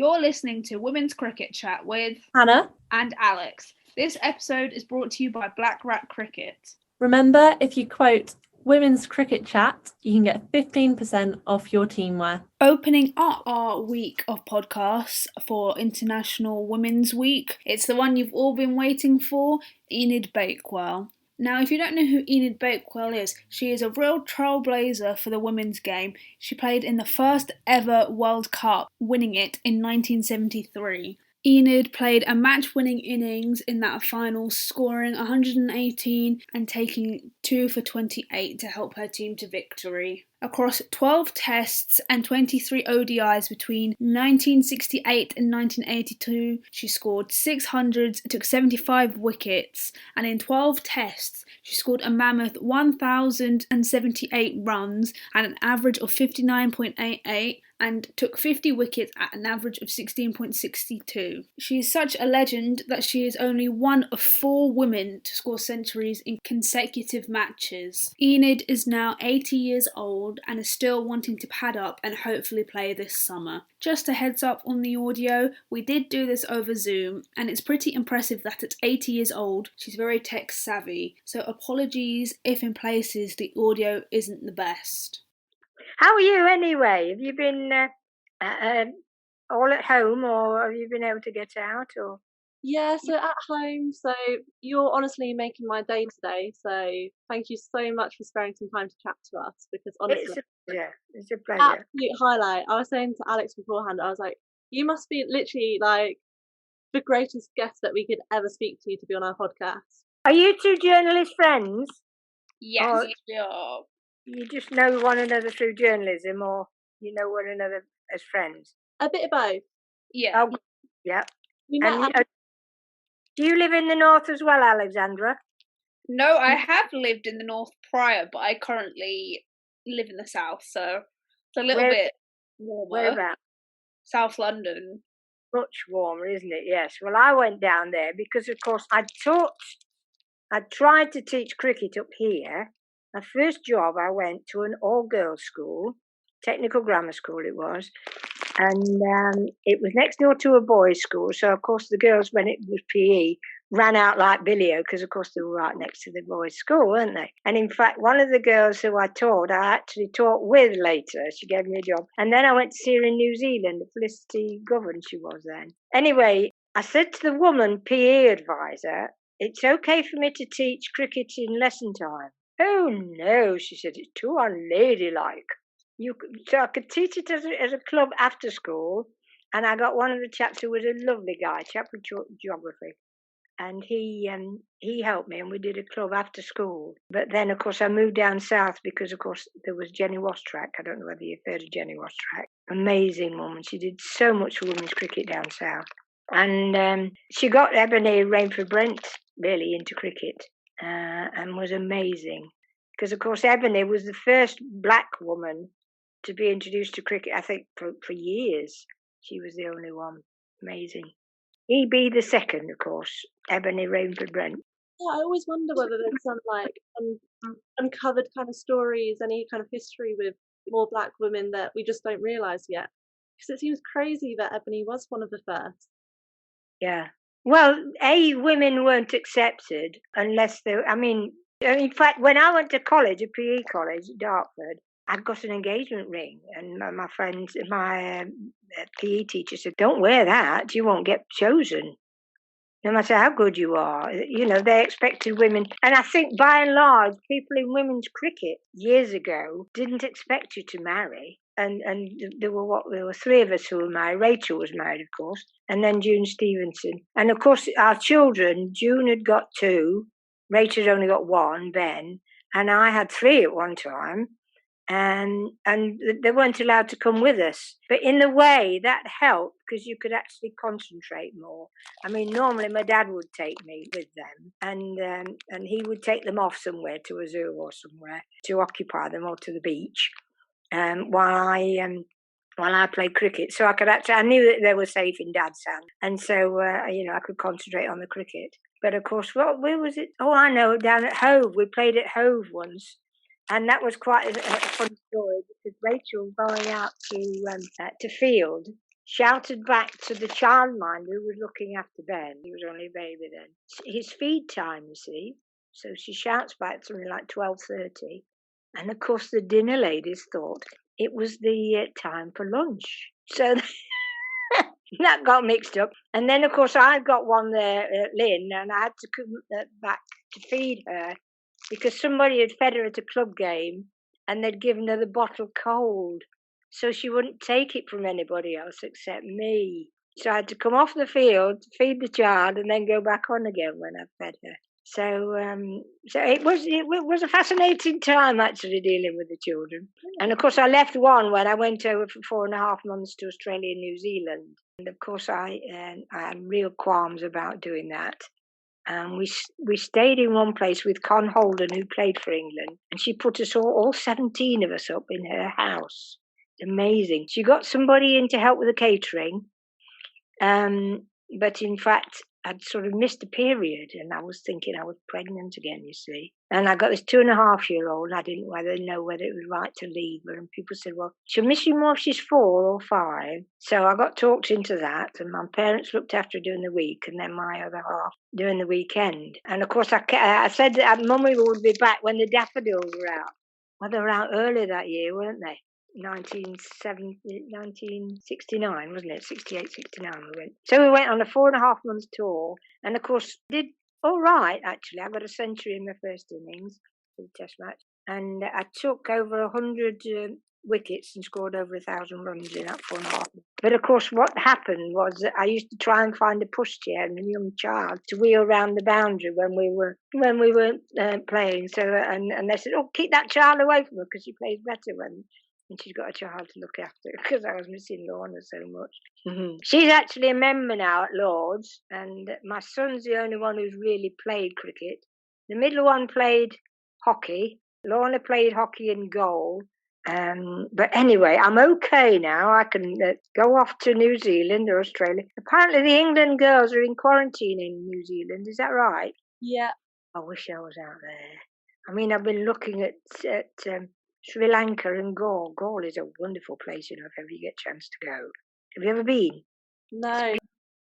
You're listening to Women's Cricket Chat with Hannah and Alex. This episode is brought to you by Black Rat Cricket. Remember, if you quote Women's Cricket Chat, you can get 15% off your teamwear. Opening up our week of podcasts for International Women's Week. It's the one you've all been waiting for, Enid Bakewell. Now, if you don't know who Enid Bakewell is, she is a real trailblazer for the women's game. She played in the first ever World Cup, winning it in 1973. Enid played a match-winning innings in that final, scoring 118 and taking 2 for 28 to help her team to victory. Across 12 tests and 23 ODIs between 1968 and 1982, she scored 600s, took 75 wickets, and in 12 tests, she scored a mammoth 1,078 runs at an average of 59.88 and took 50 wickets at an average of 16.62. She is such a legend that she is only one of 4 women to score centuries in consecutive matches. Enid is now 80 years old and is still wanting to pad up and hopefully play this summer. Just a heads up on the audio, we did do this over Zoom and it's pretty impressive that at 80 years old she's very tech savvy, so apologies if in places the audio isn't the best. How are you anyway? Have you been all at home, or have you been able to get out? Or Yeah, so at home, so you're honestly making my day today, so thank you so much for sparing some time to chat to us, because honestly, it's a pleasure. Absolute highlight. I was saying to Alex beforehand, I was like, you must be literally like the greatest guest that we could ever speak to be on our podcast. Are you two journalist friends? Yes, we are. You just know one another through journalism, or you know one another as friends? A bit of both. Yeah. Oh, yeah. Do you live in the north as well, Alexandra? No, I have lived in the north prior, but I currently live in the south, so it's a little bit warmer. Whereabouts? South London. Much warmer, isn't it? Yes. Well, I went down there because, of course, I'd tried to teach cricket up here. My first job, I went to an all-girls school, technical grammar school it was, and it was next door to a boys' school. So, of course, the girls, when it was PE, ran out like Billy-O because, of course, they were right next to the boys' school, weren't they? And, in fact, one of the girls who I actually taught with later. She gave me a job. And then I went to see her in New Zealand, Felicity Govan she was then. Anyway, I said to the woman PE advisor, it's okay for me to teach cricket in lesson time. Oh, no, she said, it's too unladylike. So I could teach it as a club after school, and I got one of the chaps who was a lovely guy, chap with geography, and he helped me, and we did a club after school. But then, of course, I moved down south because, of course, there was Jenny Wastrack. I don't know whether you've heard of Jenny Wastrack. Amazing woman. She did so much for women's cricket down south. And she got Ebony Rainford-Brent really into cricket. And was amazing. Because, of course, Ebony was the first black woman to be introduced to cricket, I think, for years. She was the only one. Amazing. E.B. the second, of course, Ebony Rainford-Brent. Yeah, I always wonder whether there's some, like, uncovered kind of stories, any kind of history with more black women that we just don't realise yet. Because it seems crazy that Ebony was one of the first. Yeah. Well, women weren't accepted unless they, in fact, when I went to college, a PE college at Dartford, I got an engagement ring, and my friends, my PE teacher said, don't wear that, you won't get chosen. No matter how good you are, they expected women. And I think by and large, people in women's cricket years ago didn't expect you to marry. And there were 3 of us who were married. Rachel was married, of course, and then June Stevenson. And of course, our children, June had got 2, Rachel had only got 1, Ben, and I had 3 at one time. And they weren't allowed to come with us. But in a way, that helped because you could actually concentrate more. I mean, normally my dad would take me with them, and he would take them off somewhere to a zoo or somewhere to occupy them, or to the beach. While I played cricket, so I knew that they were safe in Dad's hand, and so I could concentrate on the cricket. But of course, where was it? Oh, I know, down at Hove. We played at Hove once, and that was quite a fun story because Rachel going out to field, shouted back to the childminder who was looking after Ben. He was only a baby then. His feed time, you see. So she shouts back to me like 12:30. And of course, the dinner ladies thought it was the time for lunch. So that got mixed up. And then, of course, I'd got one there, Lynn, and I had to come back to feed her because somebody had fed her at a club game and they'd given her the bottle cold. So she wouldn't take it from anybody else except me. So I had to come off the field, feed the child, and then go back on again when I fed her. So it was a fascinating time actually dealing with the children. And of course I left one when I went over for 4.5 months to Australia and New Zealand. And of course I had real qualms about doing that. And we stayed in one place with Con Holden, who played for England, and she put us all 17 of us up in her house. Amazing. She got somebody in to help with the catering, but in fact I'd sort of missed a period, and I was thinking I was pregnant again, you see. And I got this 2.5-year-old, and I didn't know whether it was right to leave her. And people said, well, she'll miss you more if she's 4 or 5. So I got talked into that, and my parents looked after her during the week, and then my other half during the weekend. And of course, I said that Mummy would be back when the daffodils were out. Well, they were out early that year, weren't they? 1969, wasn't it? 68, 69 we went. So we went on a 4.5 months tour, and of course did all right actually. I got a century in my first innings for the Test match, and I took over 100 wickets and scored over 1,000 runs in that 4.5 months. But of course what happened was that I used to try and find a pushchair and a young child to wheel around the boundary when we weren't playing. So and they said, oh, keep that child away from her because she plays better when she's got a child to look after, because I was missing Lorna so much. Mm-hmm. She's actually a member now at Lord's, and my son's the only one who's really played cricket. The middle one played hockey. Lorna played hockey in goal. But anyway, I'm okay now. I can go off to New Zealand or Australia. Apparently the England girls are in quarantine in New Zealand. Is that right? Yeah. I wish I was out there. I mean, I've been looking at Sri Lanka and Gaul. Gaul is a wonderful place, you know, if ever you get a chance to go. Have you ever been? No.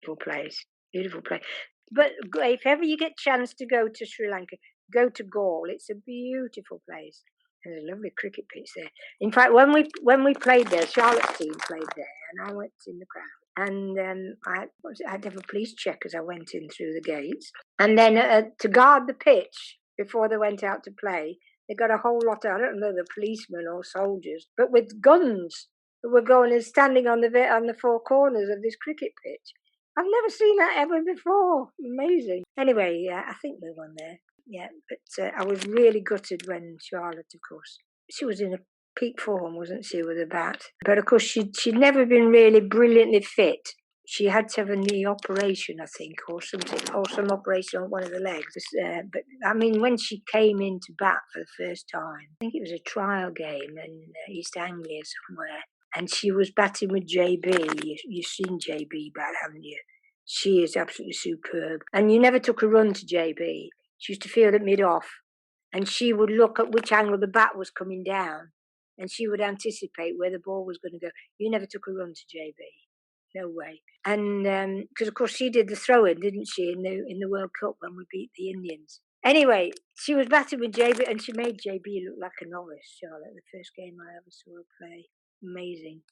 Beautiful place. Beautiful place. But if ever you get a chance to go to Sri Lanka, go to Gaul. It's a beautiful place. There's a lovely cricket pitch there. In fact, when we played there, Charlotte's team played there, and I went in the crowd. And I had to have a police check as I went in through the gates. And then to guard the pitch before they went out to play, they got a whole lot of, I don't know, the policemen or soldiers, but with guns who were going and standing on the 4 corners of this cricket pitch. I've never seen that ever before. Amazing. Anyway, yeah, I think we won there. Yeah, but I was really gutted when Charlotte, of course, she was in a peak form, wasn't she, with a bat? But of course, she'd never been really brilliantly fit. She had to have a knee operation, I think, or something, or some operation on one of the legs. But I mean, when she came into bat for the first time, I think it was a trial game in East Anglia somewhere, and she was batting with JB. You've seen JB bat, haven't you? She is absolutely superb. And you never took a run to JB. She used to field at mid-off, and she would look at which angle the bat was coming down, and she would anticipate where the ball was going to go. You never took a run to JB. No way. And because of course she did the throw-in, didn't she, in the World Cup when we beat the Indians. Anyway, she was batting with JB, and she made JB look like a novice, Charlotte, the first game I ever saw her play. Amazing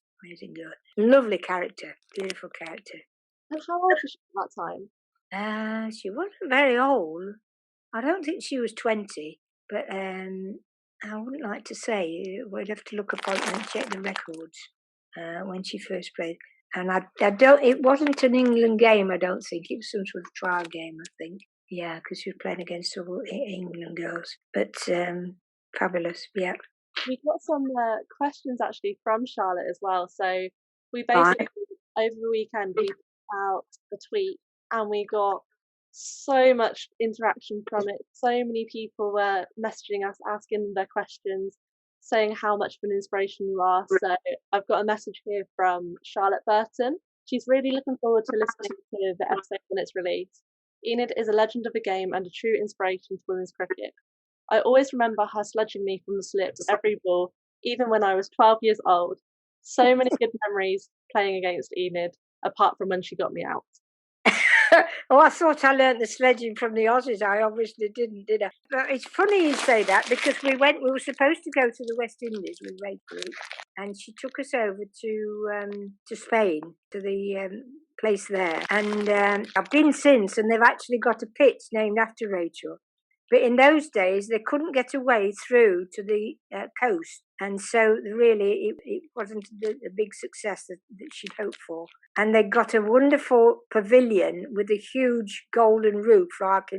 girl. Lovely character, beautiful character. And how old was she at that time? She wasn't very old. I don't think she was 20, but I wouldn't like to say. We'd have to look up on and check the records when she first played. And I don't. It wasn't an England game. I don't think it was some sort of trial game. I think, yeah, because she was playing against all England girls. But fabulous, yeah. We got some questions actually from Charlotte as well. So we basically over the weekend we put out a tweet, and we got so much interaction from it. So many people were messaging us, asking their questions, saying how much of an inspiration you are. So I've got a message here from Charlotte Burton. She's really looking forward to listening to the episode when it's released. Enid is a legend of the game and a true inspiration to women's cricket. I always remember her sledging me from the slips every ball, even when I was 12 years old. So many good memories playing against Enid, apart from when she got me out. Oh, I thought I learnt the sledging from the Aussies. I obviously didn't, did I? But it's funny you say that, because we were supposed to go to the West Indies with Ray Group, and she took us over to Spain, to the place there. And I've been since, and they've actually got a pitch named after Rachel. But in those days, they couldn't get away through to the coast. And so really, it wasn't the big success that she'd hoped for. And they got a wonderful pavilion with a huge golden roof, like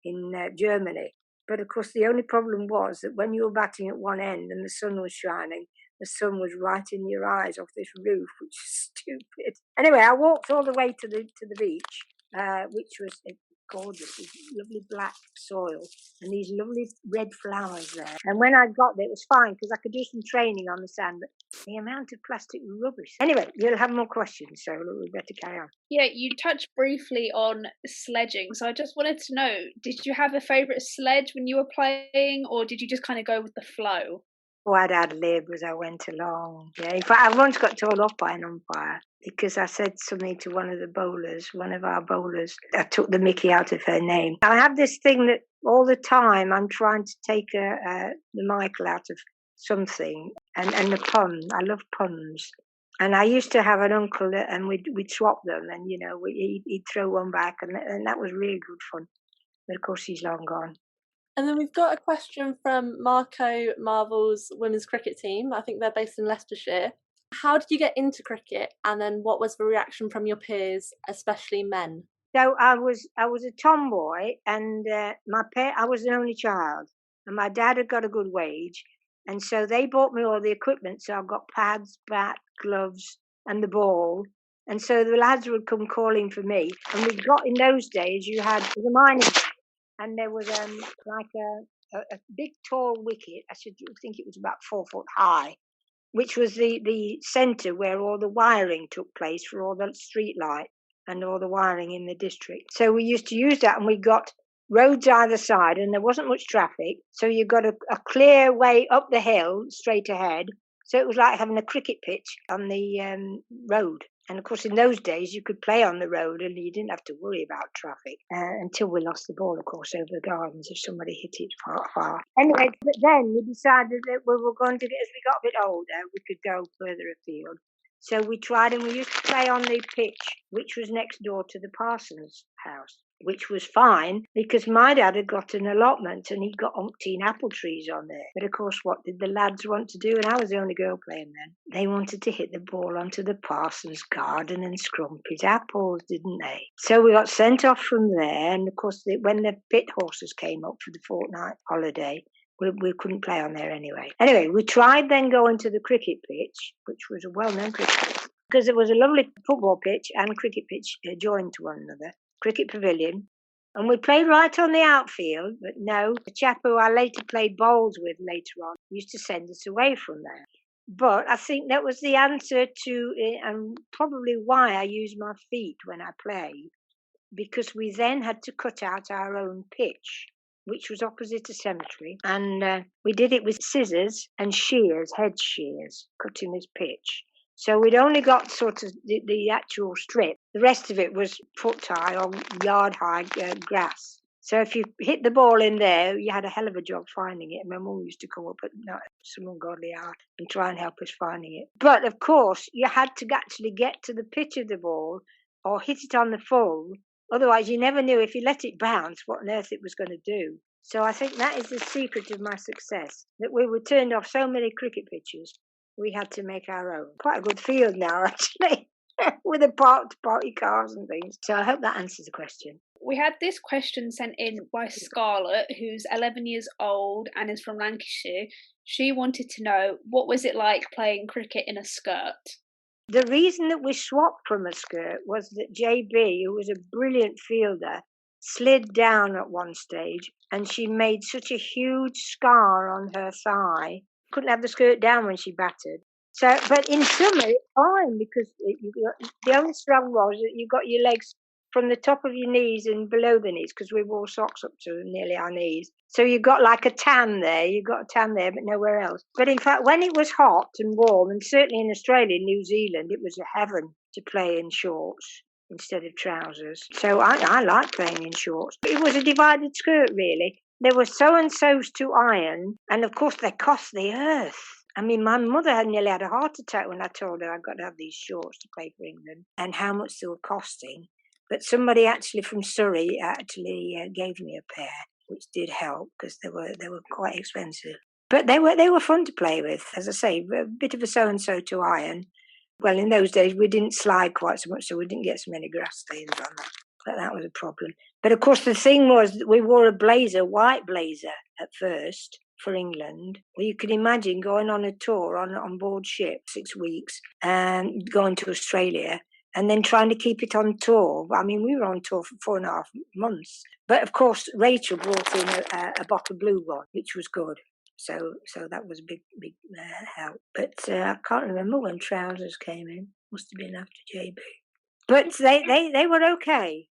in Germany. But of course, the only problem was that when you were batting at one end and the sun was shining, the sun was right in your eyes off this roof, which is stupid. Anyway, I walked all the way to the beach, which was gorgeous, with lovely black soil and these lovely red flowers there. And when I got there, it was fine because I could do some training on the sand, but the amount of plastic rubbish. Anyway, you'll have more questions, so we better carry on. Yeah, you touched briefly on sledging, so I just wanted to know, did you have a favourite sledge when you were playing, or did you just kind of go with the flow? Oh, I'd ad-lib as I went along. Yeah, in fact, I once got told off by an umpire because I said something to one of our bowlers. I took the mickey out of her name. I have this thing that all the time I'm trying to take the Michael out of something, and the pun. I love puns. And I used to have an uncle, and we'd swap them, and he'd throw one back, and that was really good fun. But of course, he's long gone. And then we've got a question from Marco Marvel's women's cricket team. I think they're based in Leicestershire. How did you get into cricket, and then what was the reaction from your peers, especially men? So I was a tomboy, and I was an only child, and my dad had got a good wage, and so they bought me all the equipment. So I got pads, bat, gloves, and the ball. And so the lads would come calling for me. And we got, in those days, you had the mining game, and there was like a big tall wicket. I think it was about 4 foot high, which was the centre where all the wiring took place for all the street light and all the wiring in the district. So we used to use that, and we got roads either side, and there wasn't much traffic. So you got a clear way up the hill straight ahead. So it was like having a cricket pitch on the road. And of course, in those days, you could play on the road and you didn't have to worry about traffic until we lost the ball, of course, over the gardens if somebody hit it far. Anyway, but then we decided that we were going to, as we got a bit older, we could go further afield. So we tried, and we used to play on the pitch, which was next door to the parson's house, which was fine because my dad had got an allotment and he'd got umpteen apple trees on there. But of course, what did the lads want to do? And I was the only girl playing then. They wanted to hit the ball onto the parson's garden and scrump his apples, didn't they? So we got sent off from there. And of course, when the pit horses came up for the fortnight holiday, we couldn't play on there anyway. Anyway, we tried then going to the cricket pitch, which was a well-known cricket pitch, because there was a lovely football pitch and cricket pitch joined to one another, cricket pavilion. And we played right on the outfield, but no, the chap who I later played bowls with later on used to send us away from there. But I think that was the answer to, and probably why I use my feet when I played, because we then had to cut out our own pitch, which was opposite a cemetery, and we did it with scissors and shears, hedge shears, cutting this pitch. So we'd only got sort of the actual strip. The rest of it was foot-high or yard-high grass. So if you hit the ball in there, you had a hell of a job finding it. And my mum used to come up at some ungodly hour and try and help us finding it. But of course, you had to actually get to the pitch of the ball or hit it on the full. Otherwise, you never knew if you let it bounce what on earth it was going to do. So I think that is the secret of my success, that we were turned off so many cricket pitches, we had to make our own. Quite a good field now, actually, with the party cars and things. So I hope that answers the question. We had this question sent in by Scarlett, who's 11 years old and is from Lancashire. She wanted to know, what was it like playing cricket in a skirt? The reason that we swapped from a skirt was that JB, who was a brilliant fielder, slid down at one stage and she made such a huge scar on her thigh. Couldn't have the skirt down when she batted. So, but in summer it's fine because the only struggle was that you got your legs from the top of your knees and below the knees, because we wore socks up to nearly our knees. So you got like a tan there. You got a tan there, but nowhere else. But in fact, when it was hot and warm, and certainly in Australia, New Zealand, it was a heaven to play in shorts instead of trousers. So I like playing in shorts. It was a divided skirt, really. There were so-and-sos to iron, and of course they cost the earth. I mean, my mother had nearly had a heart attack when I told her I got to have these shorts to play for England and how much they were costing. But somebody actually from Surrey gave me a pair, which did help because they were quite expensive. But they were fun to play with. As I say, a bit of a so-and-so to iron. Well, in those days, we didn't slide quite so much, so we didn't get so many grass stains on that. But that was a problem. But of course, the thing was that we wore a blazer, white blazer, at first for England. Well, you could imagine going on a tour on board ship 6 weeks and going to Australia and then trying to keep it on tour. I mean, we were on tour for 4.5 months. But of course, Rachel brought in a bottle of blue one, which was good. So that was a big help. But I can't remember when trousers came in. Must have been after JB. But they were okay.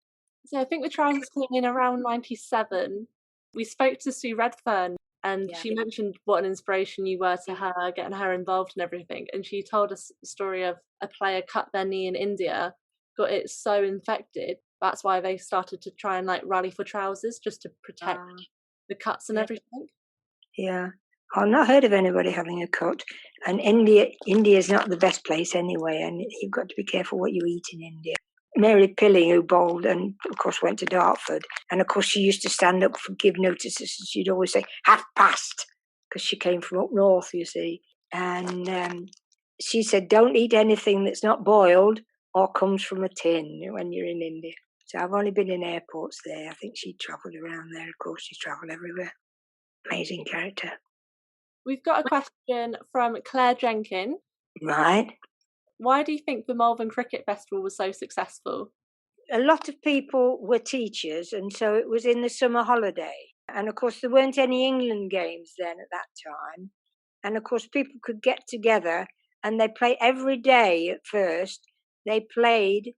So I think the trousers came in around 97. We spoke to Sue Redfern, and she mentioned what an inspiration you were to her, getting her involved in everything. And she told us the story of a player cut their knee in India, got it so infected. That's why they started to try and rally for trousers just to protect the cuts and everything. Yeah. I've not heard of anybody having a cut. And India's not the best place anyway, and you've got to be careful what you eat in India. Mary Pilling, who bowled and, of course, went to Dartford, and, of course, she used to stand up for give notices, and she'd always say, "Half past," because she came from up north, you see. And she said, "Don't eat anything that's not boiled or comes from a tin when you're in India." So I've only been in airports there. I think she travelled around there. Of course, she's travelled everywhere. Amazing character. We've got a question from Claire Jenkin. Right. Why do you think the Malvern Cricket Festival was so successful? A lot of people were teachers, and so it was in the summer holiday. And, of course, there weren't any England games then at that time. And, of course, people could get together, and they play every day at first. They played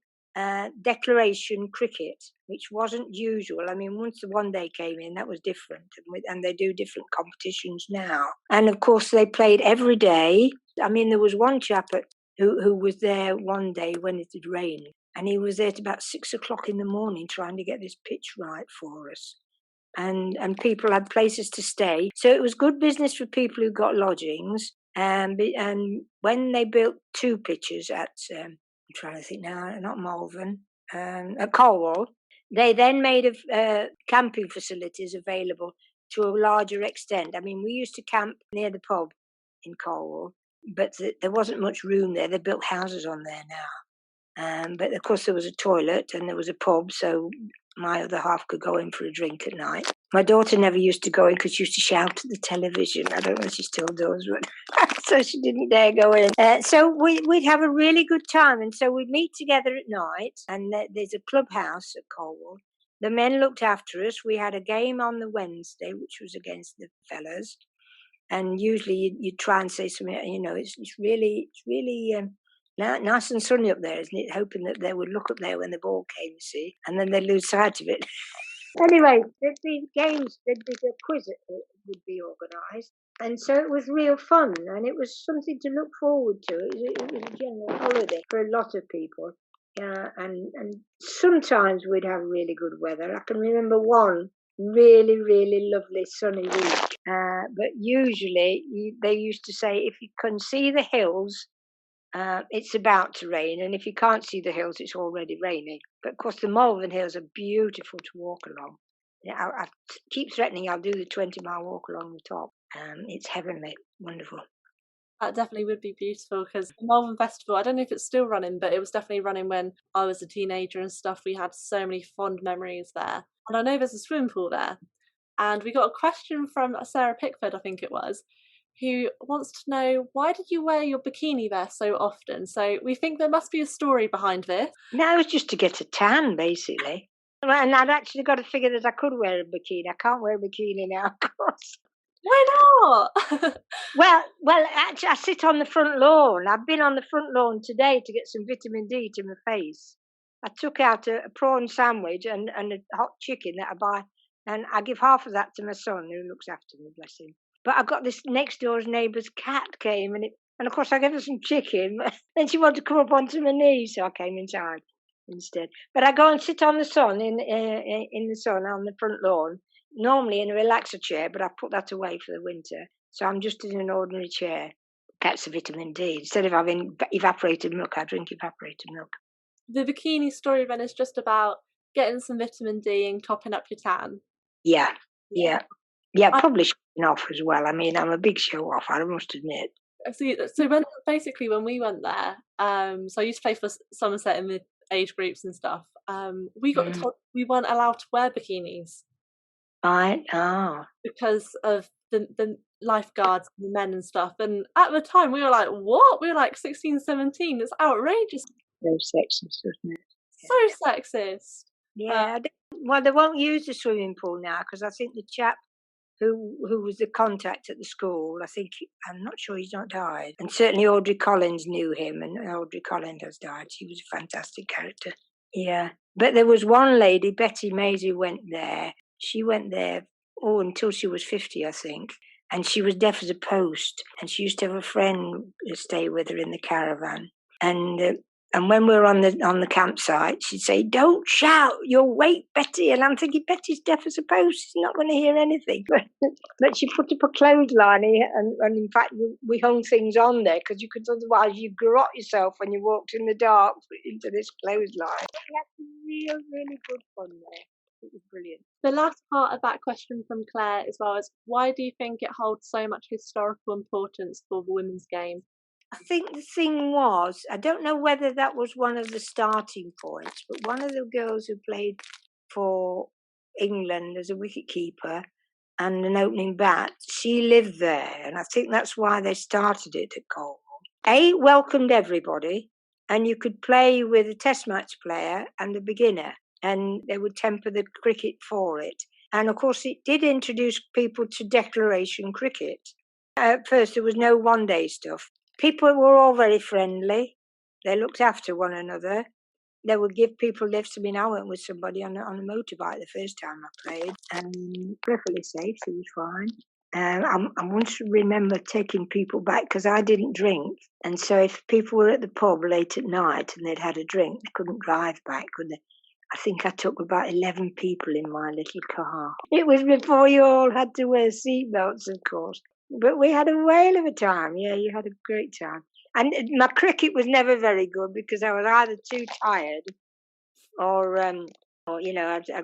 declaration cricket, which wasn't usual. I mean, once the one day came in, that was different. And they do different competitions now. And, of course, they played every day. I mean, there was one chap who was there one day when it had rained. And he was there at about 6 o'clock in the morning trying to get this pitch right for us. And people had places to stay. So it was good business for people who got lodgings. And when they built 2 pitches at, I'm trying to think now, not Malvern, at Cornwall, they then made camping facilities available to a larger extent. I mean, we used to camp near the pub in Cornwall, but there wasn't much room there. They built houses on there now. But of course there was a toilet and there was a pub, so my other half could go in for a drink at night. My daughter never used to go in because she used to shout at the television. I don't know if she still does, but so she didn't dare go in. So we'd have a really good time, and so we'd meet together at night, and there's a clubhouse at Cornwall. The men looked after us. We had a game on the Wednesday, which was against the fellas, and usually you'd try and say something, it's really nice and sunny up there, isn't it? Hoping that they would look up there when the ball came, you see, and then they'd lose sight of it. Anyway, there'd be games, there'd be a quiz that would be organised. And so it was real fun, and it was something to look forward to. It was a general holiday for a lot of people. And sometimes we'd have really good weather. I can remember one really, really lovely sunny week. But usually they used to say, if you can see the hills, it's about to rain, and if you can't see the hills, it's already raining. But of course, the Malvern Hills are beautiful to walk along. I keep threatening I'll do the 20-mile walk along the top. It's heavenly, wonderful. That definitely would be beautiful, because the Malvern Festival, I don't know if it's still running, but it was definitely running when I was a teenager and stuff. We had so many fond memories there. And I know there's a swimming pool there. And we got a question from Sarah Pickford, I think it was, who wants to know, why did you wear your bikini there so often? So we think there must be a story behind this. No, it was just to get a tan, basically. And I'd actually got to figure that I could wear a bikini. I can't wear a bikini now, of course. Why not? Well, actually, I sit on the front lawn. I've been on the front lawn today to get some vitamin D to my face. I took out a prawn sandwich and a hot chicken that I buy, and I give half of that to my son who looks after me, bless him. But I got this next door's neighbour's cat came, and of course I gave her some chicken. Then she wanted to come up onto my knee, so I came inside instead. But I go and sit on the sun in the sun on the front lawn, normally in a relaxer chair, but I put that away for the winter. So I'm just in an ordinary chair. That's the vitamin D. Instead of having evaporated milk, I drink evaporated milk. The bikini story then is just about getting some vitamin D and topping up your tan. Yeah. Probably showing off as well. I mean, I'm a big show off, I must admit. So when we went there, so I used to play for Somerset in the age groups and stuff. We got told we weren't allowed to wear bikinis. Right. Oh. Because of the lifeguards, the men and stuff. And at the time we were like, what? We were like 16, 17. It's outrageous. So sexist, isn't it? So sexist. Yeah. Well, they won't use the swimming pool now because I think the chap who was the contact at the school, I'm not sure he's not died. And certainly Audrey Collins knew him, and Audrey Collins has died. She was a fantastic character. Yeah. But there was one lady, Betty Maisie, went there. She went there, until she was 50, I think. And she was deaf as a post. And she used to have a friend stay with her in the caravan. And when we were on the campsite, she'd say, "Don't shout, you'll wake Betty." And I'm thinking, Betty's deaf as a post. She's not going to hear anything. But she put up a clothesline, and in fact, we hung things on there because you could otherwise you garrot yourself when you walked in the dark into this clothesline. We had really good fun there. It was brilliant. The last part of that question from Claire as well is, why do you think it holds so much historical importance for the women's game? I think the thing was, I don't know whether that was one of the starting points, but one of the girls who played for England as a wicketkeeper and an opening bat, she lived there, and I think that's why they started it at Cornwall. It welcomed everybody, and you could play with a test match player and a beginner, and they would temper the cricket for it. And of course, it did introduce people to declaration cricket. At first, there was no one-day stuff. People were all very friendly. They looked after one another. They would give people lifts. I mean, I went with somebody on a motorbike the first time I played, and perfectly safe. She was fine. I once remember taking people back because I didn't drink, and so if people were at the pub late at night and they'd had a drink, they couldn't drive back, could they? I think I took about 11 people in my little car. It was before you all had to wear seatbelts, of course. But we had a whale of a time. Yeah, you had a great time. And my cricket was never very good because I was either too tired or I've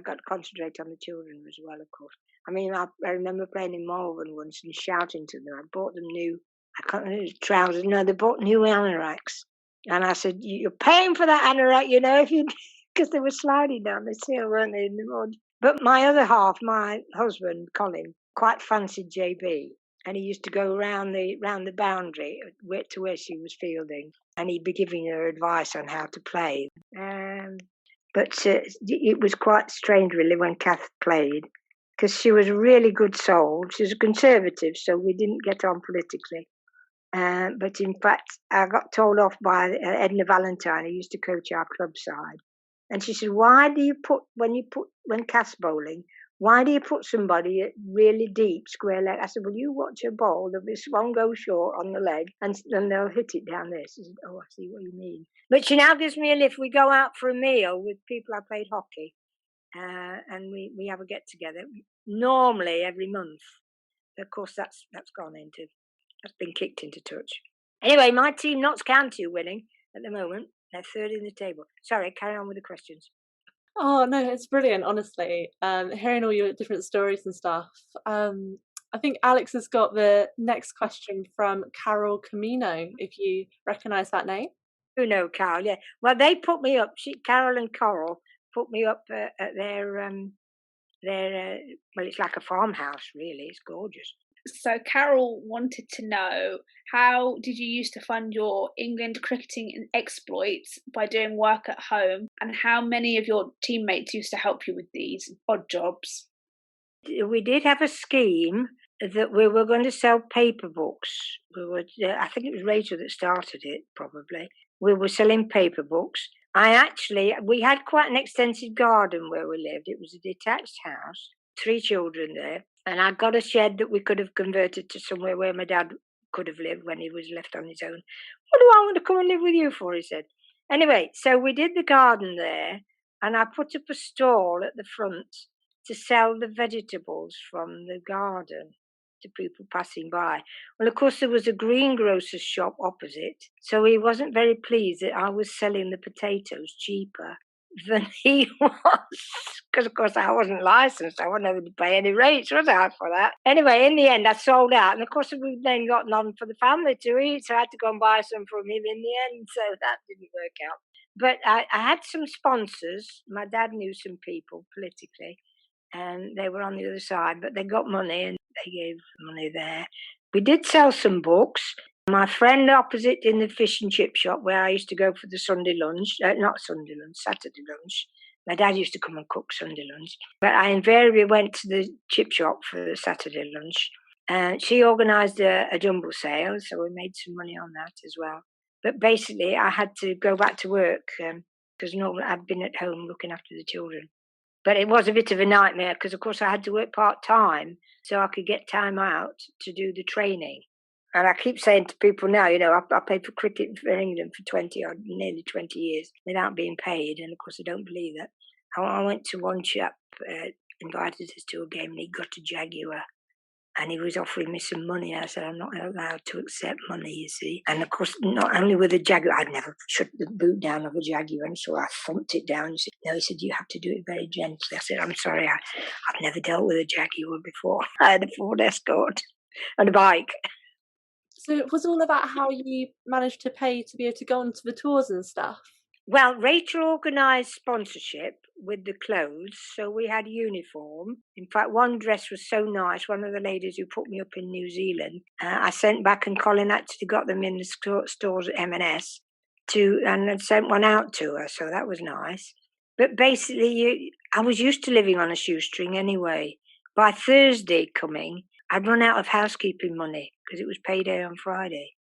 got to concentrate on the children as well, of course. I mean, I remember playing in Marvin once and shouting to them. I bought them new, trousers. No, they bought new anoraks. And I said, "You're paying for that anorak, if you..." Because they were sliding down the hill, weren't they, in the mud. But my other half, my husband, Colin, quite fancied JB. And he used to go round the boundary to where she was fielding, and he'd be giving her advice on how to play. But it was quite strange, really, when Kath played, because she was a really good soul. She was a conservative, so we didn't get on politically. But in fact, I got told off by Edna Valentine, who used to coach our club side. And she said, "Why do you when Kath's bowling, why do you put somebody at really deep square leg?" I said, "Well, you watch her bowl. There'll be one go short on the leg, and they'll hit it down there." She said, "Oh, I see what you mean." But she now gives me a lift. We go out for a meal with people I played hockey, and we have a get together normally every month. Of course, that's been kicked into touch. Anyway, my team, Notts County, are winning at the moment. They're third in the table. Sorry, carry on with the questions. Oh no, it's brilliant, honestly. Hearing all your different stories and stuff. I think Alex has got the next question from Carol Camino, if you recognise that name. You know, Carol, yeah. Well, they put me up. Carol and Coral put me up at their well, it's like a farmhouse, really. It's gorgeous. So Carol wanted to know, how did you used to fund your England cricketing exploits by doing work at home, and how many of your teammates used to help you with these odd jobs? We did have a scheme that we were going to sell paper books. I think it was Rachel that started it, probably. We were selling paper books, We had quite an extensive garden where we lived. It was a detached house, 3 children there. And I got a shed that we could have converted to somewhere where my dad could have lived when he was left on his own. What do I want to come and live with you for, he said. Anyway, so we did the garden there, and I put up a stall at the front to sell the vegetables from the garden to people passing by. Well, of course, there was a greengrocer's shop opposite, so he wasn't very pleased that I was selling the potatoes cheaper than he was, because of course I wasn't licensed. I wasn't able to pay any rates, was I, for that? Anyway, in the end, I sold out, and of course we then got none for the family to eat, so I had to go and buy some from him in the end. So that didn't work out. But I had some sponsors. My dad knew some people politically, and they were on the other side, but they got money and they gave money there. We did sell some books. My friend opposite in the fish and chip shop where I used to go for the Sunday lunch, not Sunday lunch, Saturday lunch. My dad used to come and cook Sunday lunch, but I invariably went to the chip shop for the Saturday lunch. And she organised a jumble sale, so we made some money on that as well. But basically, I had to go back to work because normally I'd been at home looking after the children. But it was a bit of a nightmare because, of course, I had to work part-time so I could get time out to do the training. And I keep saying to people now, I played for cricket for England for nearly 20 years without being paid. And, of course, I don't believe that. I went to one chap, invited us to a game, and he got a Jaguar. And he was offering me some money. I said, I'm not allowed to accept money, you see. And, of course, not only with a Jaguar, I'd never shut the boot down of a Jaguar, and so I thumped it down. He said, no, he said, you have to do it very gently. I said, I'm sorry, I've never dealt with a Jaguar before. I had a Ford Escort and a bike. So it was all about how you managed to pay to be able to go onto the tours and stuff? Well, Rachel organised sponsorship with the clothes, so we had uniform. In fact, one dress was so nice, one of the ladies who put me up in New Zealand, I sent back, and Colin actually got them in the stores at M&S, and sent one out to her, so that was nice. But basically, I was used to living on a shoestring anyway. By Thursday coming, I'd run out of housekeeping money because it was payday on Friday.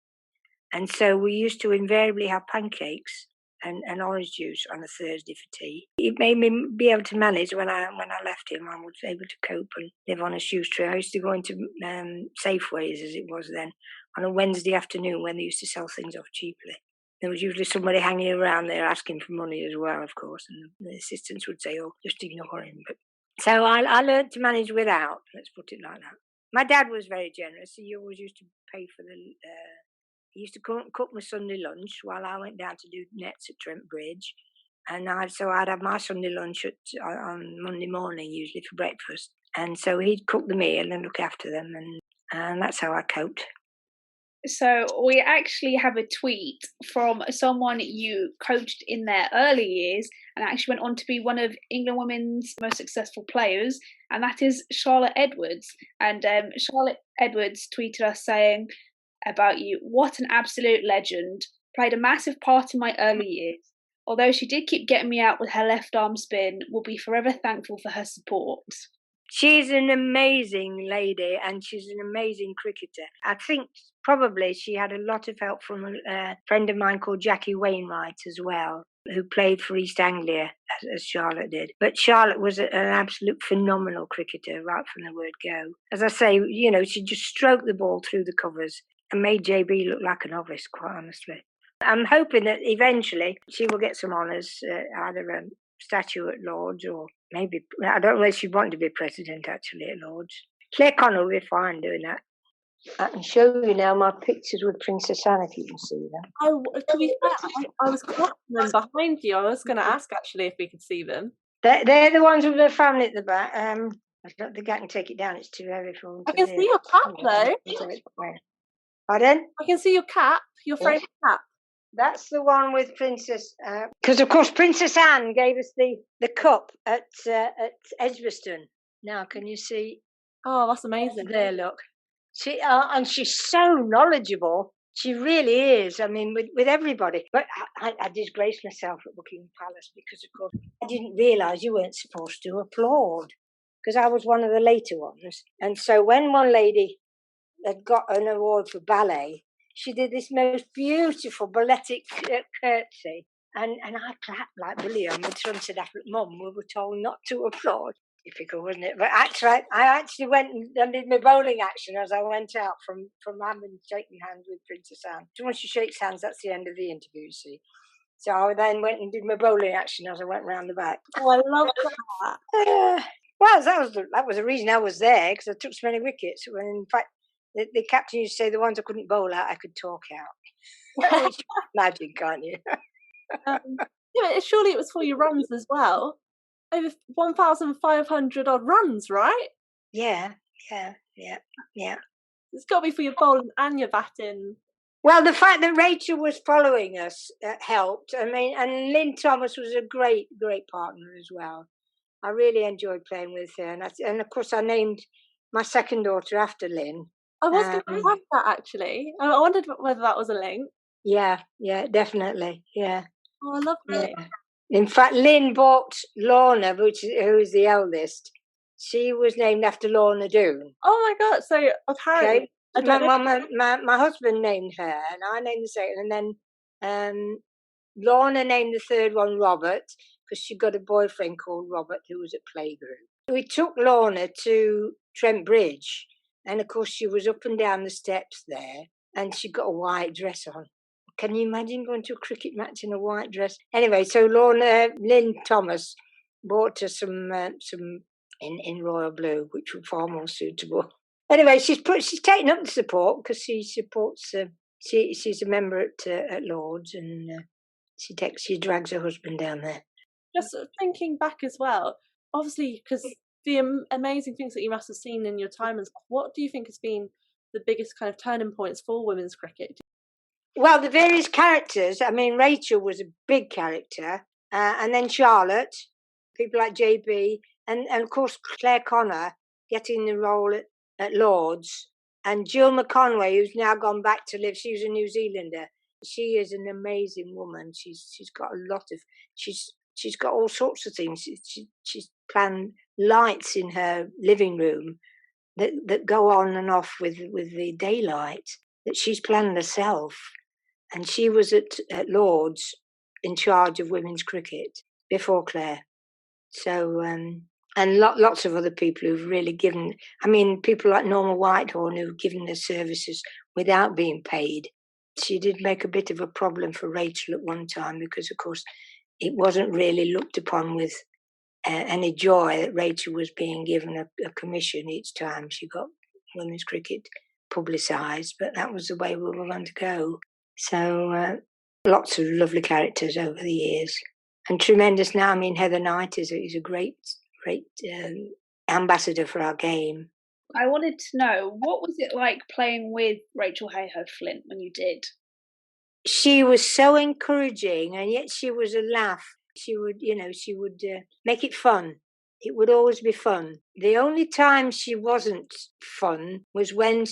And so we used to invariably have pancakes and orange juice on a Thursday for tea. It made me be able to manage when I left him. I was able to cope and live on a shoestring. I used to go into Safeways, as it was then, on a Wednesday afternoon when they used to sell things off cheaply. There was usually somebody hanging around there asking for money as well, of course, and the assistants would say, oh, just ignore him. But so I learned to manage without, let's put it like that. My dad was very generous. He always used to pay for he used to cook my Sunday lunch while I went down to do nets at Trent Bridge. And so I'd have my Sunday lunch on Monday morning, usually for breakfast. And so he'd cook the meal and look after them. And that's how I coped. So we actually have a tweet from someone you coached in their early years and actually went on to be one of England women's most successful players, and that is Charlotte Edwards. And Charlotte Edwards tweeted us saying about you, what an absolute legend. Played a massive part in my early years. Although she did keep getting me out with her left arm spin, will be forever thankful for her support. She's an amazing lady and she's an amazing cricketer. I think probably she had a lot of help from a friend of mine called Jackie Wainwright as well, who played for East Anglia as Charlotte did. But Charlotte was an absolute phenomenal cricketer right from the word go. As I say, she just stroked the ball through the covers and made JB look like a novice, quite honestly. I'm hoping that eventually she will get some honours, either a statue at Lord's or maybe, I don't know if she wanted to be president actually at Lord's. Claire Connell will be fine doing that. I can show you now my pictures with Princess Anne if you can see them. Oh, to be fair, I was clocking them behind you. I was going to ask actually if we could see them. They're the ones with the family at the back. I don't think I can take it down. It's too heavy for them. I can see your cap though. Pardon? I can see your cap, your favourite cap. That's the one with Princess, because of course Princess Anne gave us the cup at Edgbaston. Now, can you see? Oh, that's amazing. There, look. And she's so knowledgeable. She really is. I mean, with everybody. But I disgraced myself at Buckingham Palace because, of course, I didn't realise you weren't supposed to applaud because I was one of the later ones. And so when one lady had got an award for ballet, she did this most beautiful balletic curtsy. And I clapped like brilliant. My son said, Mum, we were told not to applaud. Typical, wasn't it? But actually, I actually went and did my bowling action as I went out from having shaking hands with Princess Anne. So once she shakes hands, that's the end of the interview, you see. So I then went and did my bowling action as I went round the back. Oh, I love that. Well, that was the reason I was there, because I took so many wickets. When in fact, the captain used to say the ones I couldn't bowl out, I could talk out. Which you can imagine, can't you? Yeah, surely it was for your runs as well. Over 1,500 odd runs, right? Yeah. It's got to be for your bowling and your batting. Well, the fact that Rachel was following us helped. I mean, and Lynn Thomas was a great partner as well. I really enjoyed playing with her, and of course I named my second daughter after Lynn. I was going to ask that actually. I wondered whether that was a link. Yeah, definitely, yeah. Oh, I love that. Yeah. In fact, Lynn bought Lorna, who is the eldest. She was named after Lorna Doone. Oh my God! So apparently, my husband named her, and I named the second, and then Lorna named the third one Robert, because she got a boyfriend called Robert who was at playgroup. We took Lorna to Trent Bridge, and of course she was up and down the steps there, and she got a white dress on. Can you imagine going to a cricket match in a white dress? Anyway, so Lynn Thomas bought her some in royal blue, which were far more suitable. Anyway, she's taken up the support because she supports. She's a member at Lord's, and she drags her husband down there. Just thinking back as well, obviously, because the amazing things that you must have seen in your time, what do you think has been the biggest kind of turning points for women's cricket? Well, the various characters. I mean, Rachel was a big character, and then Charlotte, people like JB, and of course Claire Connor getting the role at Lord's, and Jill McConway, who's now gone back to live. She was a New Zealander. She is an amazing woman. She's got a lot of she's got all sorts of things. She's planned lights in her living room that go on and off with the daylight that she's planned herself. And she was at Lord's in charge of women's cricket before Claire. So, and lots of other people who've really given, I mean, people like Norma Whitehorn who've given their services without being paid. She did make a bit of a problem for Rachel at one time because, of course, it wasn't really looked upon with any joy that Rachel was being given a commission each time she got women's cricket publicised, but that was the way we were going to go. So lots of lovely characters over the years, and tremendous now. I mean, Heather Knight is a great ambassador for our game. I wanted to know, what was it like playing with Rachel Hayhoe Flint when you did? She was so encouraging, and yet she was a laugh. She would make it fun. It would always be fun. The only time she wasn't fun was when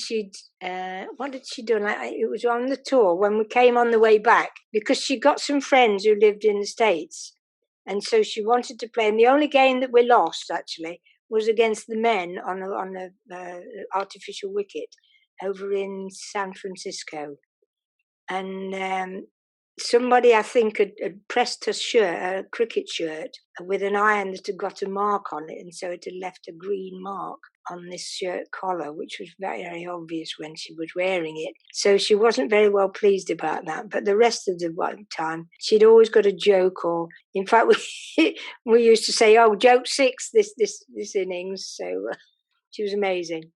what did she do? It was on the tour when we came on the way back, because she got some friends who lived in the States. And so she wanted to play. And the only game that we lost, actually, was against the men on a artificial wicket over in San Francisco. And somebody, I think, had pressed her shirt, a cricket shirt, with an iron that had got a mark on it, and so it had left a green mark on this shirt collar, which was very, very obvious when she was wearing it. So she wasn't very well pleased about that. But the rest of the time, she'd always got a joke, or in fact, we used to say, "Oh, joke 6 this innings." So she was amazing.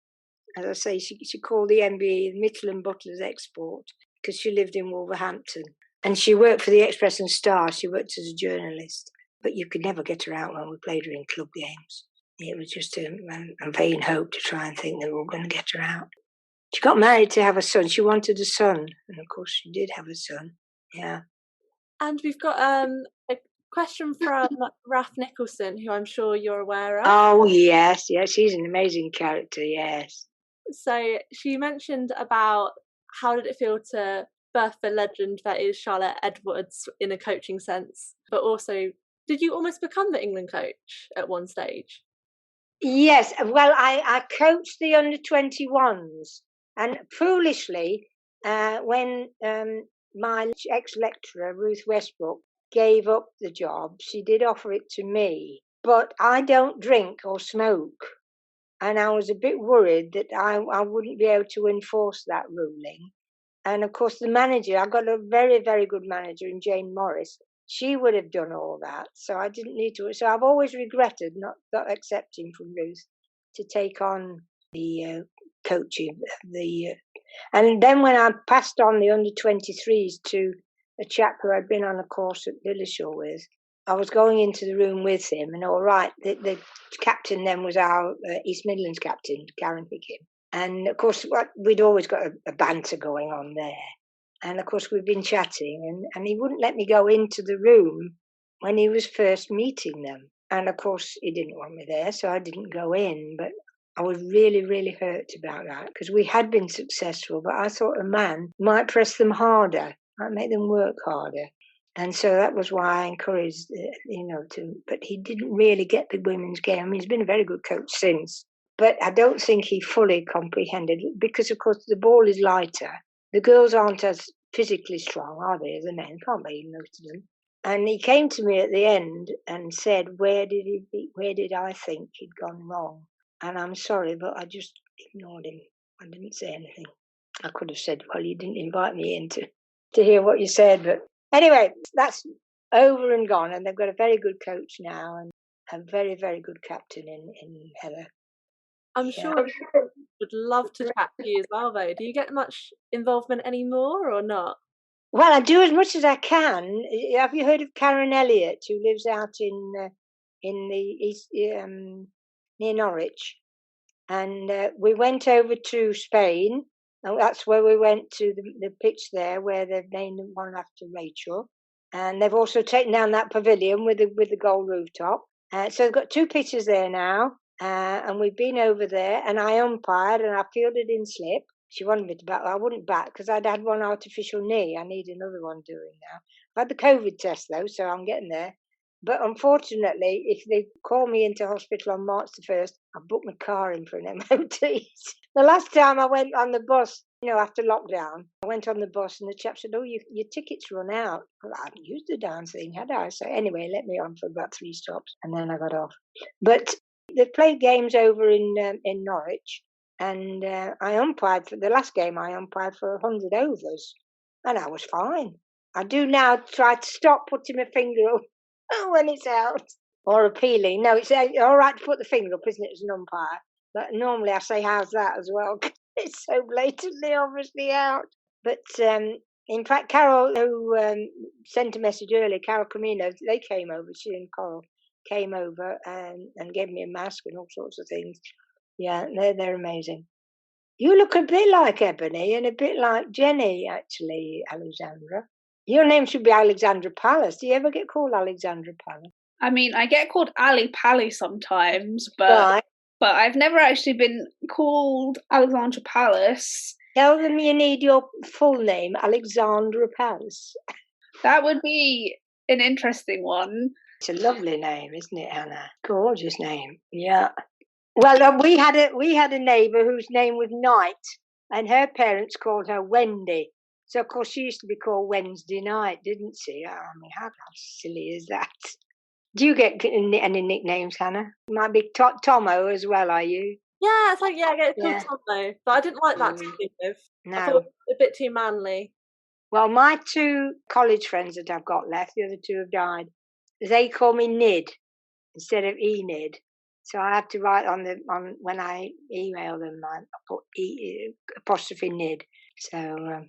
As I say, she called the MBE Mitchell and Butler's export because she lived in Wolverhampton. And she worked for the Express and Star. She worked as a journalist. But you could never get her out when we played her in club games. It was just a vain hope to try and think that we were going to get her out. She got married to have a son. She wanted a son. And of course, she did have a son. Yeah. And we've got a question from Raf Nicholson, who I'm sure you're aware of. Oh, yes. She's an amazing character, yes. So she mentioned about how did it feel to birth the legend that is Charlotte Edwards in a coaching sense, but also did you almost become the England coach at one stage? Yes, well, I coached the under-21s, and foolishly, when my ex-lecturer, Ruth Westbrook, gave up the job, she did offer it to me. But I don't drink or smoke. And I was a bit worried that I wouldn't be able to enforce that ruling. And of course, the manager, I got a very, very good manager in Jane Morris. She would have done all that. So I didn't need to. So I've always regretted not accepting from Ruth to take on the coaching. And then when I passed on the under-23s to a chap who I'd been on a course at Dillashaw with, I was going into the room with him, and all right, the captain then was our East Midlands captain, Karen Pickham. And of course, we'd always got a banter going on there. And of course, we've been chatting, and he wouldn't let me go into the room when he was first meeting them. And of course, he didn't want me there, so I didn't go in. But I was really, really hurt about that, because we had been successful, but I thought a man might press them harder, might make them work harder. And so that was why I encouraged, but he didn't really get the women's game. I mean, he's been a very good coach since, but I don't think he fully comprehended it, because, of course, the ball is lighter. The girls aren't as physically strong, are they, as the men? Can't be, most of them. And he came to me at the end and said, where did I think he'd gone wrong? And I'm sorry, but I just ignored him. I didn't say anything. I could have said, well, you didn't invite me in to hear what you said, but anyway, that's over and gone, and they've got a very good coach now and a very, very good captain in Heather. I'm sure would love to chat to you as well, though. Do you get much involvement anymore or not? Well, I do as much as I can. Have you heard of Karen Elliott, who lives out in the east near Norwich? And we went over to Spain. And that's where we went to the pitch there, where they've named one after Rachel. And they've also taken down that pavilion with the gold rooftop. So they've got 2 pitches there now. And we've been over there, and I umpired, and I fielded in slip. She wanted me to bat. I wouldn't bat because I'd had one artificial knee. I need another one doing now. I had the COVID test, though, so I'm getting there. But unfortunately, if they call me into hospital on March the 1st, I booked my car in for an MOT. The last time I went on the bus, after lockdown, I went on the bus and the chap said, oh, your ticket's run out. Well, I hadn't used the darn thing, had I? So anyway, let me on for about 3 stops, and then I got off. But they played games over in Norwich, and I umpired for the last game. I umpired for 100 overs, and I was fine. I do now try to stop putting my finger up when it's out or appealing. No, it's all right to put the finger up, isn't it, as an umpire? But normally I say, how's that as well? It's so blatantly obviously out. But in fact, Carol, who sent a message earlier, Carol Camino, they came over, she and Coral came over and gave me a mask and all sorts of things. Yeah, they're amazing. You look a bit like Ebony and a bit like Jenny, actually, Alexandra. Your name should be Alexandra Palace. Do you ever get called Alexandra Palace? I mean, I get called Ali Pally sometimes, but Right. But I've never actually been called Alexandra Palace. Tell them you need your full name, Alexandra Palace. That would be an interesting one. It's a lovely name, isn't it, Hannah? Gorgeous name. Yeah. Well, we had a neighbour whose name was Knight, and her parents called her Wendy. So of course she used to be called Wednesday Night, didn't she? I mean, how silly is that? Do you get any nicknames, Hannah? Might be Tomo as well, are you? Yeah, it's like, I get called Tomo, but I didn't like that to begin with. No. I thought it was a bit too manly. Well, my 2 college friends that I've got left, the other 2 have died, they call me Nid instead of Enid. So I had to write on when I email them, I put apostrophe Nid. So,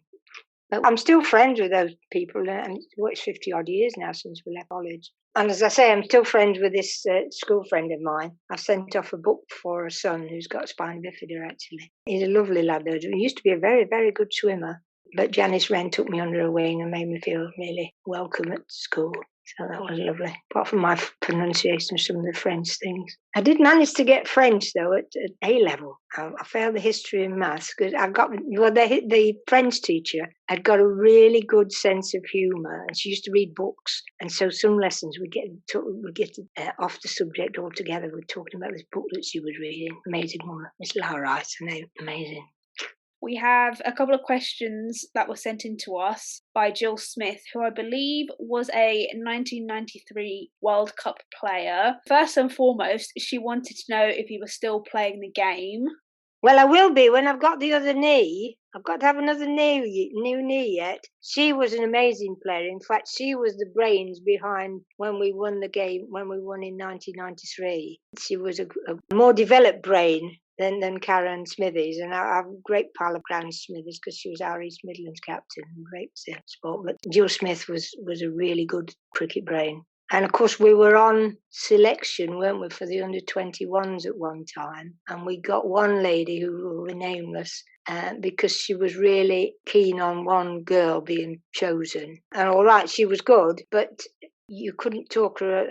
but I'm still friends with those people, and it's 50 odd years now since we left college. And as I say, I'm still friends with this school friend of mine. I've sent off a book for a son who's got spina bifida, actually. He's a lovely lad, though. He used to be a very, very good swimmer. But Janice Wren took me under her wing and made me feel really welcome at school. So that was lovely. Apart from my pronunciation of some of the French things. I did manage to get French, though, at A level. I failed the history and maths because the French teacher had got a really good sense of humour, and she used to read books. And so some lessons would get off the subject altogether. We're talking about this book that she was reading. Amazing woman. Miss Lara, her name. Amazing. We have a couple of questions that were sent in to us by Jill Smith, who I believe was a 1993 World Cup player. First and foremost, she wanted to know if you were still playing the game. Well, I will be when I've got the other knee. I've got to have another new knee yet. She was an amazing player. In fact, she was the brains behind when we won the game, when we won in 1993. She was a more developed brain than Karen Smithies. And I'm a great pal of Karen Smithies because she was our East Midlands captain. Great sport. But Jill Smith was a really good cricket brain. And of course, we were on selection, weren't we, for the under-21s at one time. And we got one lady who will be nameless because she was really keen on one girl being chosen. And all right, she was good, but you couldn't talk her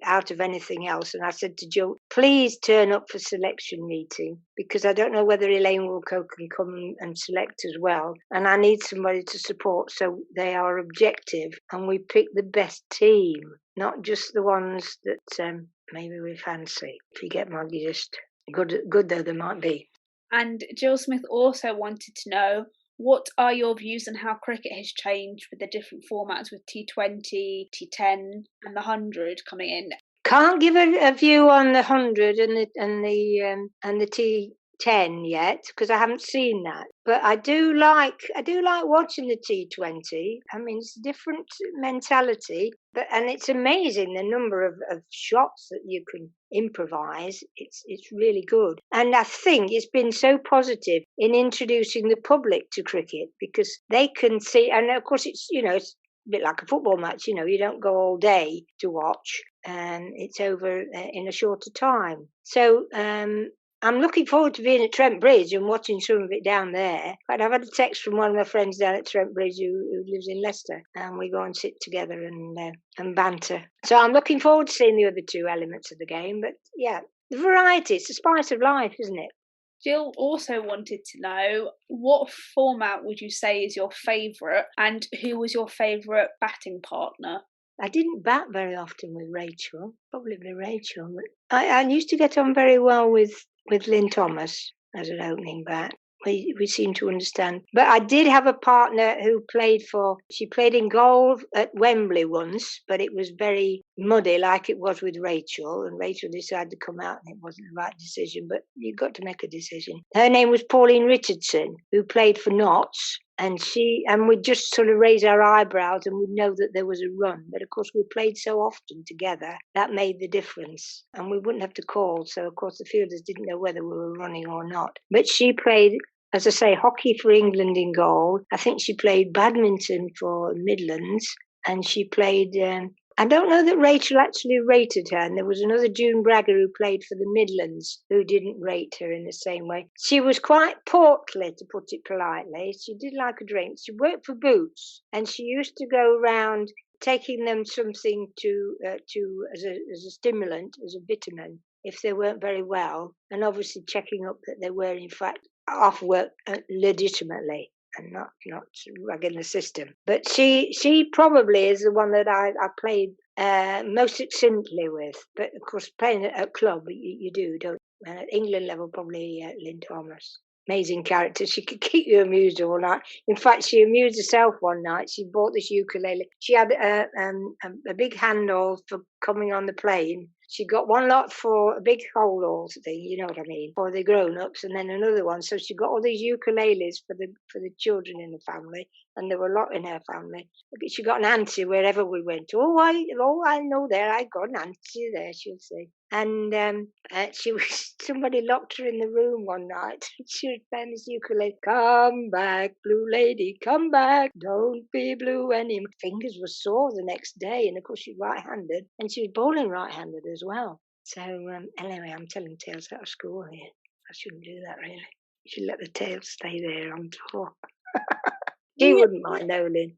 out of anything else. And I said to Joe, please turn up for selection meeting because I don't know whether Elaine Wilco can come and select as well. And I need somebody to support so they are objective and we pick the best team, not just the ones that maybe we fancy. If you get my gist, good though they might be. And Jill Smith also wanted to know, what are your views on how cricket has changed with the different formats with T20, T10 and the 100 coming in? Can't give a view on the 100 and the T10 yet because I haven't seen that. But I do like watching the T20. I mean, it's a different mentality, and it's amazing the number of shots that you can improvise. It's really good, and I think it's been so positive in introducing the public to cricket because they can see. And of course, it's it's a bit like a football match. You don't go all day to watch, and it's over in a shorter time. So. I'm looking forward to being at Trent Bridge and watching some of it down there. But I've had a text from one of my friends down at Trent Bridge who lives in Leicester, and we go and sit together and banter. So I'm looking forward to seeing the other two elements of the game. But yeah, the variety, it's the spice of life, isn't it? Jill also wanted to know, what format would you say is your favourite, and who was your favourite batting partner? I didn't bat very often with Rachel, probably Rachel. But I used to get on very well with Lynn Thomas as an opening bat. We seem to understand. But I did have a partner who she played in goal at Wembley once, but it was very muddy like it was with Rachel. And Rachel decided to come out and it wasn't the right decision, but you've got to make a decision. Her name was Pauline Richardson, who played for Notts. And we'd just sort of raise our eyebrows and we'd know that there was a run. But of course, we played so often together, that made the difference. And we wouldn't have to call. So, of course, the fielders didn't know whether we were running or not. But she played, as I say, hockey for England in goal. I think she played badminton for Midlands. And she played... I don't know that Rachel actually rated her, and there was another June Bragger who played for the Midlands who didn't rate her in the same way. She was quite portly, to put it politely. She did like a drink. She worked for Boots, and she used to go around taking them something to as a stimulant, as a vitamin, if they weren't very well, and obviously checking up that they were in fact off work legitimately. And not ragging the system. But she probably is the one that I played most succinctly with. But of course, playing at a club, you do, don't you? And at England level, probably Lynn Thomas. Amazing character. She could keep you amused all night. In fact, she amused herself one night. She bought this ukulele. She had a big handle for coming on the plane. She got one lot for a big hole thing, you know what I mean, for the grown-ups, and then another one. So she got all these ukuleles for the children in the family, and there were a lot in her family. She got an auntie wherever we went. I know there. I got an auntie there, she'll say. And somebody locked her in the room one night. She was playing this ukulele. Come back, blue lady, come back. Don't be blue anymore. Fingers were sore the next day, and of course she's right-handed, and she was bowling right-handed as well. So anyway, I'm telling tales out of school here. I shouldn't do that really. You should let the tales stay there on tour. She wouldn't mind, Olin.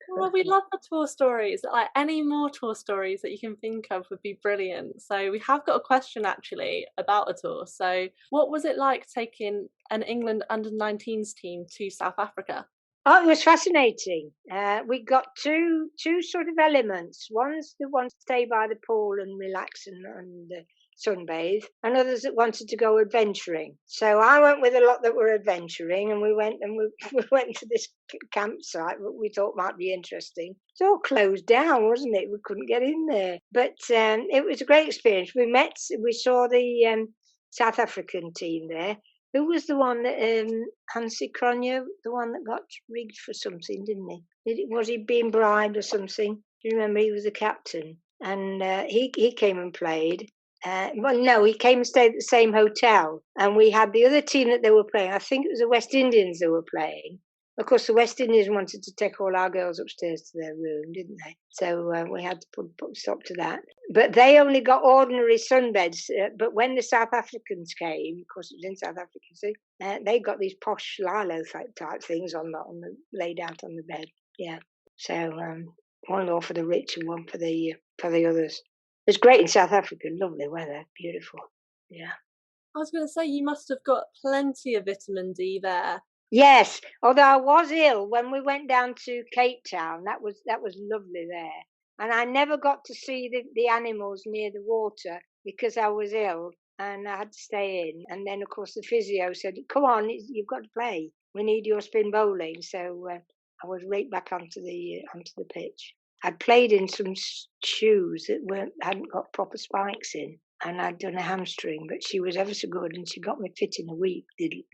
Well, we love the tour stories. Like any more tour stories that you can think of would be brilliant. So we have got a question actually about a tour. So what was it like taking an England under-19s team to South Africa? Oh, it was fascinating. We got two sort of elements. One's the one to stay by the pool and relax and sunbathe, and others that wanted to go adventuring. So I went with a lot that were adventuring, and we went we went to this campsite that we thought might be interesting. It's all closed down, wasn't it? We couldn't get in there, but it was a great experience. We saw the South African team there. Who was the one that Hansi Cronje, the one that got rigged for something, didn't he? Was he being bribed or something? Do you remember? He was the captain, and he came and played. Well, no, he came and stayed at the same hotel, and we had the other team that they were playing. I think it was the West Indians they were playing. Of course, the West Indians wanted to take all our girls upstairs to their room, didn't they? So we had to put a stop to that. But they only got ordinary sunbeds. But when the South Africans came, of course it was in South Africa, see, they got these posh lilo type things laid out on the bed. Yeah. So one law for the rich and one for the others. It's great in South Africa. Lovely weather, beautiful. Yeah. I was going to say you must have got plenty of vitamin D there. Yes, although I was ill when we went down to Cape Town. That was lovely there, and I never got to see the animals near the water because I was ill and I had to stay in. And then, of course, the physio said, "Come on, you've got to play. We need your spin bowling." So I was right back onto the pitch. I'd played in some shoes that hadn't got proper spikes in. And I'd done a hamstring, but she was ever so good, and she got me fit in a week. The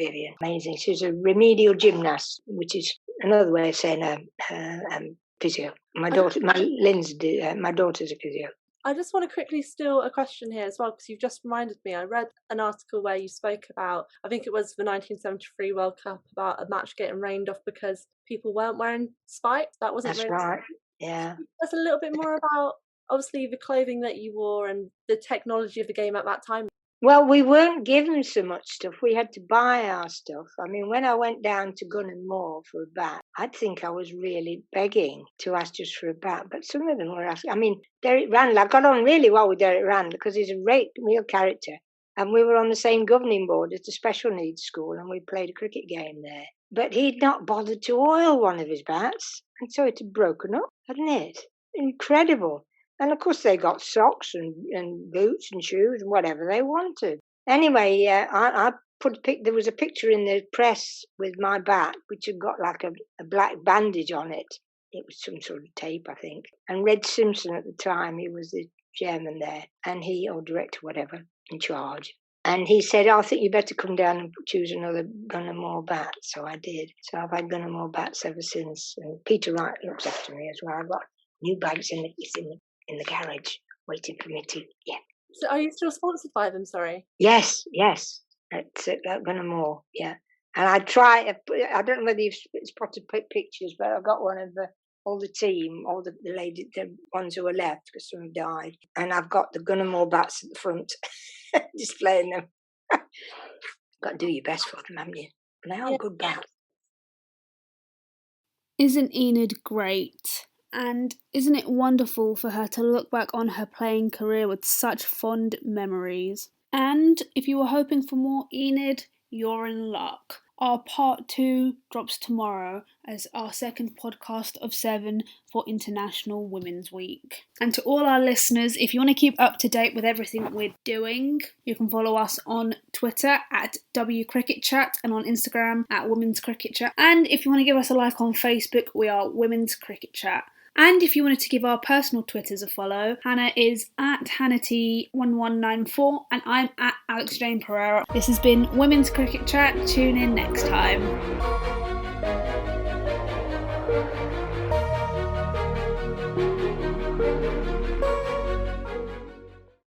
Vivian, amazing. She was a remedial gymnast, which is another way of saying physio. My daughter's a physio. I just want to quickly steal a question here as well, because you've just reminded me. I read an article where you spoke about, I think it was the 1973 World Cup, about a match getting rained off because people weren't wearing spikes. That wasn't. That's right. Yeah. That's a little bit more about, obviously, the clothing that you wore and the technology of the game at that time. Well, we weren't given so much stuff. We had to buy our stuff. I mean, when I went down to Gunn & Moore for a bat, I'd think I was really begging to ask just for a bat. But some of them were asking. I mean, Derek Randall, I got on really well with Derek Randall because he's a real character. And we were on the same governing board at a special needs school, and we played a cricket game there. But he'd not bothered to oil one of his bats, and so it had broken up, hadn't it? Incredible. And of course they got socks and boots and shoes and whatever they wanted. Anyway, I there was a picture in the press with my bat, which had got like a black bandage on it. It was some sort of tape, I think. And Red Simpson at the time, he was the chairman there, and or director, whatever, in charge. And he said, I think you better come down and choose another Gunn & Moore bat. So I did. So I've had Gunn & Moore bats ever since. And Peter Wright looks after me as well. I've got new bags in the garage waiting for me to, yeah. So are you still sponsored by them, sorry? Yes. At Gunn & Moore, yeah. And I don't know whether you've spotted pictures, but I got one of all the team, all the ones who were left, because some have died. And I've got the Gunn & Moore bats at the front, displaying them. Got to do your best for them, haven't you? And they are good bats. Isn't Enid great? And isn't it wonderful for her to look back on her playing career with such fond memories? And if you were hoping for more Enid, you're in luck. Our part 2 drops tomorrow as our second podcast of 7 for International Women's Week. And to all our listeners, if you want to keep up to date with everything we're doing, you can follow us on Twitter at WCricketChat and on Instagram at Women's Cricket Chat. And if you want to give us a like on Facebook, we are Women's Cricket Chat. And if you wanted to give our personal Twitters a follow, Hannah is at HannahT1194 and I'm at Alex Jane Pereira. This has been Women's Cricket Chat. Tune in next time.